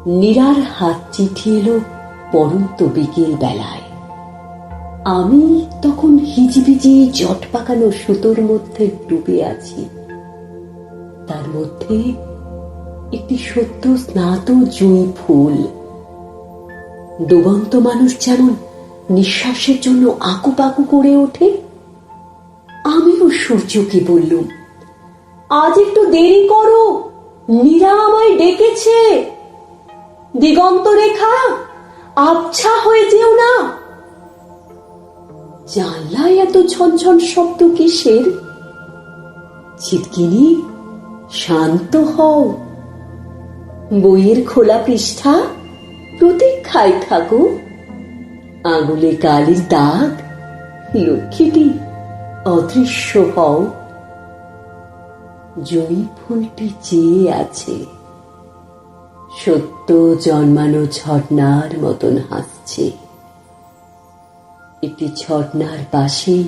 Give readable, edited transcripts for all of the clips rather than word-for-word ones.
নীরার হাত চিঠি এলো পরন্ত বিকেল বেলায়। আমি তখন হিজিবিজি জট পাকানো সুতোর মধ্যে ডুবে আছি। তার মধ্যে একটি সদ্য স্নাত জুঁই ফুল। ডুবন্ত মানুষ যেমন নিঃশ্বাসের জন্য আকুপাকু করে ওঠে, আমিও সূর্যকে বললুম, আজ একটু দেরি করো, নীরা আমায় ডেকেছে। দিগন্ত রেখা, আবছা হয়ে যেও না। জানলায় এত ঝনঝন শব্দ কিসের? ছিটকিনি, শান্ত হও। বইয়ের খোলা পৃষ্ঠা, প্রতীক্ষায় থাকো। আঙুলে কালির দাগ, লক্ষ্মীটি অদৃশ্য হও। জয়ী ফুলটি চেয়ে আছে, সত্য জন্মানো ঝর্ণার মতন হাসছে। একটি ঝর্ণার পাশে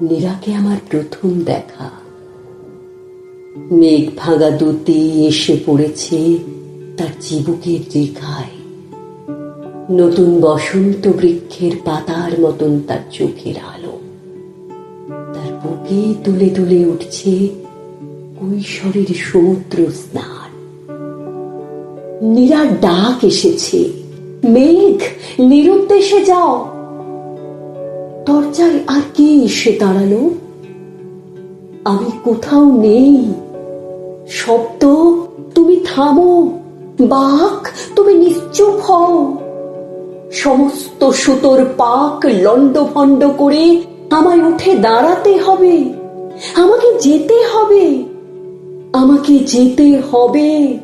নীরাকে আমার প্রথম দেখা। মেঘ ভাঙা দুটি এসে পড়েছে তার চিবুকের রেখায়। নতুন বসন্ত বৃক্ষের পাতার মতন তার চোখের আলো। তার বুকে তুলে তুলে উঠছে কৈশোরের সমুদ্র স্নান। নীরার ডাক এসেছে, মেঘ, নিরুদ্দেশে যাও। দরজায় আর কে এসে দাঁড়ালো? আমি কোথাও নেই। শব্দ, তুমি থামো। বাক, তুমি নিশ্চুপ হও। সমস্ত সুতোর পাক লন্ডভন্ড করে আমায় উঠে দাঁড়াতে হবে। আমাকে যেতে হবে, আমাকে যেতে হবে।